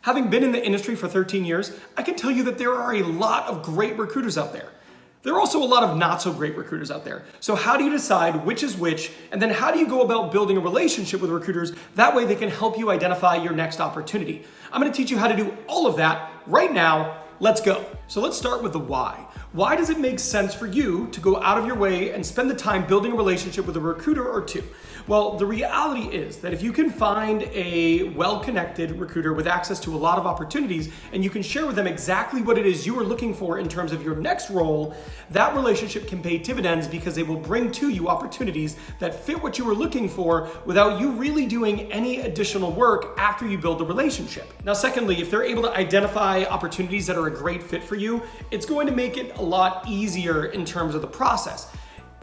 Having been in the industry for 13 years, I can tell you that there are a lot of great recruiters out there. There are also a lot of not so great recruiters out there. So how do you decide which is which? And then how do you go about building a relationship with recruiters? That way they can help you identify your next opportunity. I'm gonna teach you how to do all of that right now. Let's go. So let's start with the why. Why does it make sense for you to go out of your way and spend the time building a relationship with a recruiter or two? Well, the reality is that if you can find a well-connected recruiter with access to a lot of opportunities and you can share with them exactly what it is you are looking for in terms of your next role, that relationship can pay dividends because they will bring to you opportunities that fit what you were looking for without you really doing any additional work after you build the relationship. Now, secondly, if they're able to identify opportunities that are a great fit for you, it's going to make it a lot easier in terms of the process.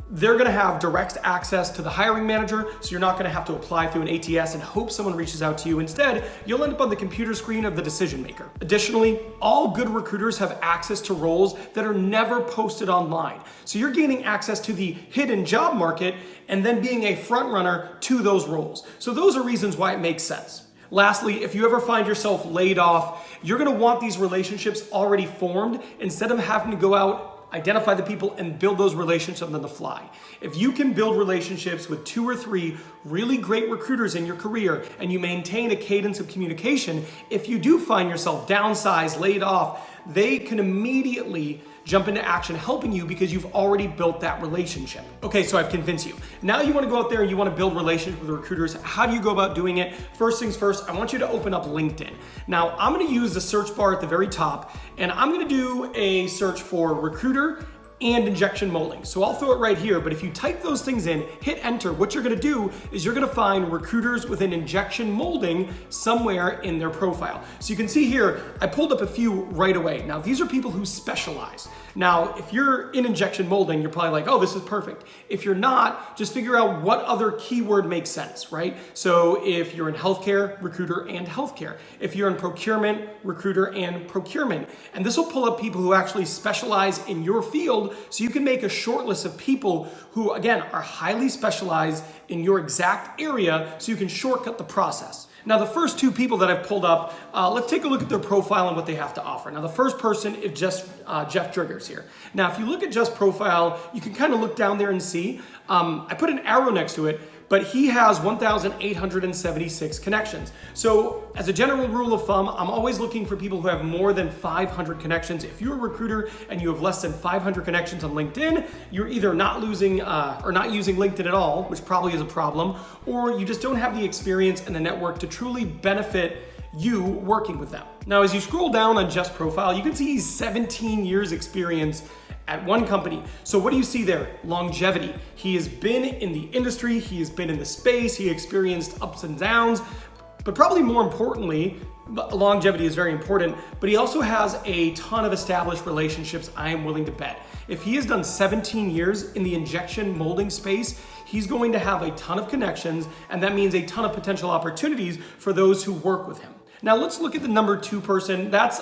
They're gonna have direct access to the hiring manager, so you're not gonna have to apply through an ATS and hope someone reaches out to you. Instead, you'll end up on the computer screen of the decision maker. Additionally, all good recruiters have access to roles that are never posted online. So you're gaining access to the hidden job market and then being a front runner to those roles. So those are reasons why it makes sense. Lastly, if you ever find yourself laid off, you're gonna want these relationships already formed instead of having to go out, identify the people, and build those relationships on the fly. If you can build relationships with 2 or 3 really great recruiters in your career and you maintain a cadence of communication, if you do find yourself downsized, laid off, they can immediately jump into action helping you because you've already built that relationship. Okay, so I've convinced you. Now you wanna go out there and you wanna build relationships with recruiters. How do you go about doing it? First things first, I want you to open up LinkedIn. Now I'm gonna use the search bar at the very top and I'm gonna do a search for recruiter and injection molding. So I'll throw it right here, but if you type those things in, hit enter, what you're gonna do is you're gonna find recruiters within injection molding somewhere in their profile. So you can see here, I pulled up a few right away. Now these are people who specialize. Now, if you're in injection molding, you're probably like, oh, this is perfect. If you're not, just figure out what other keyword makes sense, right? So if you're in healthcare, recruiter and healthcare. If you're in procurement, recruiter and procurement. And this will pull up people who actually specialize in your field so you can make a short list of people who, again, are highly specialized in your exact area so you can shortcut the process. Now, the first 2 people that I've pulled up, let's take a look at their profile and what they have to offer. Now, the first person is just Jeff Driggers here. Now, if you look at Jeff's profile, you can kind of look down there and see. I put an arrow next to it, but he has 1,876 connections. So as a general rule of thumb, I'm always looking for people who have more than 500 connections. If you're a recruiter and you have less than 500 connections on LinkedIn, you're either not using LinkedIn at all, which probably is a problem, or you just don't have the experience and the network to truly benefit you working with them. Now, as you scroll down on Jeff's profile, you can see he's 17 years experience at one company. So what do you see there? Longevity. He has been in the industry, he has been in the space, he experienced ups and downs, but probably more importantly, longevity is very important, but he also has a ton of established relationships, I am willing to bet. If he has done 17 years in the injection molding space, he's going to have a ton of connections, and that means a ton of potential opportunities for those who work with him. Now let's look at the number 2 person. That's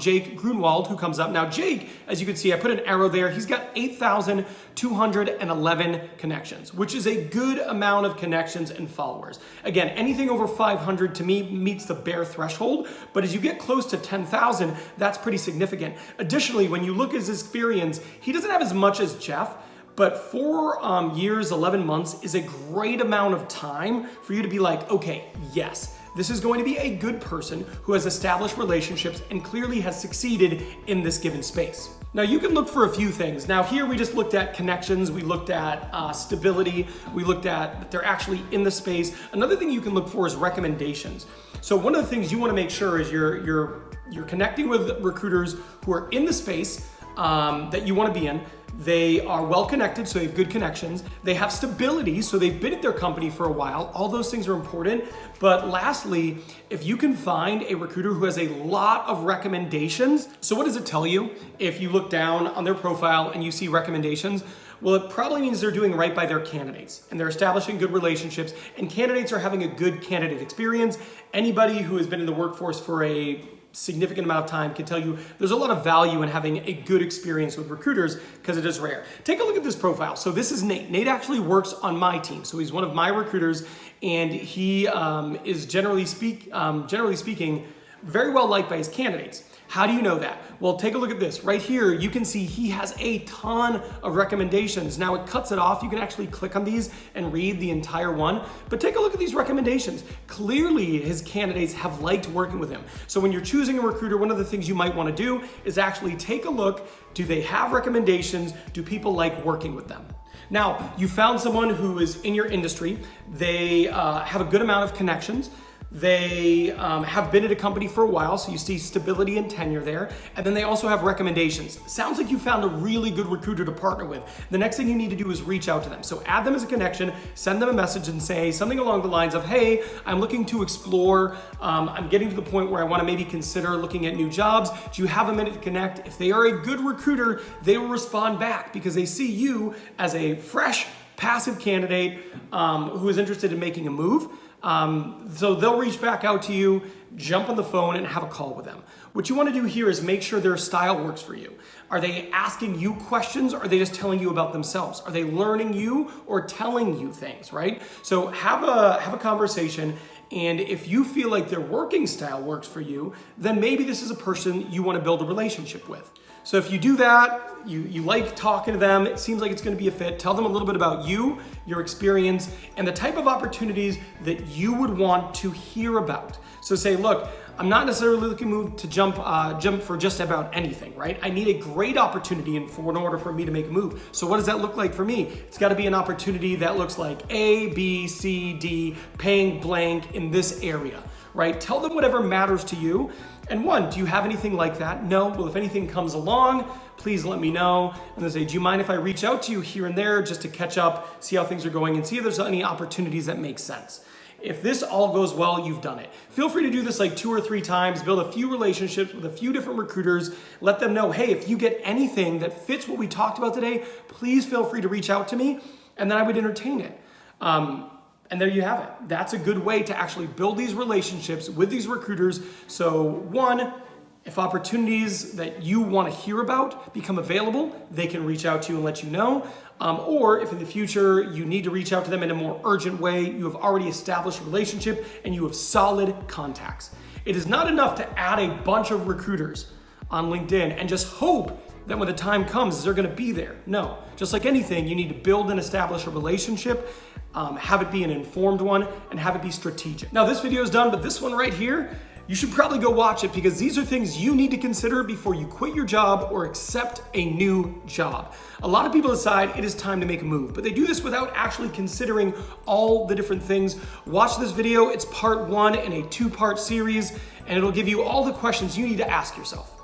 Jake Grunwald, who comes up. Now Jake, as you can see, I put an arrow there. He's got 8,211 connections, which is a good amount of connections and followers. Again, anything over 500 to me meets the bare threshold, but as you get close to 10,000, that's pretty significant. Additionally, when you look at his experience, he doesn't have as much as Jeff, but 4 years, 11 months is a great amount of time for you to be like, okay, yes, this is going to be a good person who has established relationships and clearly has succeeded in this given space. Now you can look for a few things. Now here we just looked at connections, we looked at stability, we looked at that they're actually in the space. Another thing you can look for is recommendations. So one of the things you want to make sure is you're connecting with recruiters who are in the space that you want to be in. They are well connected, so they have good connections. They have stability, so they've been at their company for a while. All those things are important. But lastly, if you can find a recruiter who has a lot of recommendations, so what does it tell you if you look down on their profile and you see recommendations? Well, it probably means they're doing right by their candidates and they're establishing good relationships, and candidates are having a good candidate experience. Anybody who has been in the workforce for a significant amount of time can tell you there's a lot of value in having a good experience with recruiters because it is rare. Take a look at this profile. So this is Nate. Nate actually works on my team. So he's one of my recruiters, and he is generally speaking very well liked by his candidates. How do you know that? Well, take a look at this. Right here, you can see he has a ton of recommendations. Now it cuts it off. You can actually click on these and read the entire one, but take a look at these recommendations. Clearly, his candidates have liked working with him. So when you're choosing a recruiter, one of the things you might want to do is actually take a look. Do they have recommendations? Do people like working with them? Now, you found someone who is in your industry. They have a good amount of connections. They have been at a company for a while, so you see stability and tenure there. And then they also have recommendations. Sounds like you found a really good recruiter to partner with. The next thing you need to do is reach out to them. So add them as a connection, send them a message and say something along the lines of, hey, I'm looking to explore. I'm getting to the point where I want to maybe consider looking at new jobs. Do you have a minute to connect? If they are a good recruiter, they will respond back because they see you as a fresh, passive candidate who is interested in making a move. So they'll reach back out to you, jump on the phone and have a call with them. What you want to do here is make sure their style works for you. Are they asking you questions or are they just telling you about themselves? Are they learning you or telling you things, right? So have a conversation, and if you feel like their working style works for you, then maybe this is a person you want to build a relationship with. So if you do that, you like talking to them, it seems like it's going to be a fit, tell them a little bit about you, your experience, and the type of opportunities that you would want to hear about. So say, look, I'm not necessarily looking to jump for just about anything, right? I need a great opportunity in order for me to make a move. So what does that look like for me? It's got to be an opportunity that looks like A, B, C, D, paying blank in this area, right? Tell them whatever matters to you. And one, do you have anything like that? No. Well, if anything comes along, please let me know. And they say, do you mind if I reach out to you here and there just to catch up, see how things are going, and see if there's any opportunities that make sense? If this all goes well, you've done it. Feel free to do this like 2 or 3 times, build a few relationships with a few different recruiters, let them know, hey, if you get anything that fits what we talked about today, please feel free to reach out to me, and then I would entertain it. And there you have it. That's a good way to actually build these relationships with these recruiters. So one, if opportunities that you want to hear about become available, they can reach out to you and let you know. Or if in the future you need to reach out to them in a more urgent way, you have already established a relationship and you have solid contacts. It is not enough to add a bunch of recruiters on LinkedIn and just hope that when the time comes, they're going to be there. No, just like anything, you need to build and establish a relationship, have it be an informed one, and have it be strategic. Now this video is done, but this one right here, you should probably go watch it because these are things you need to consider before you quit your job or accept a new job. A lot of people decide it is time to make a move, but they do this without actually considering all the different things. Watch this video, it's part 1 in a 2-part series, and it'll give you all the questions you need to ask yourself.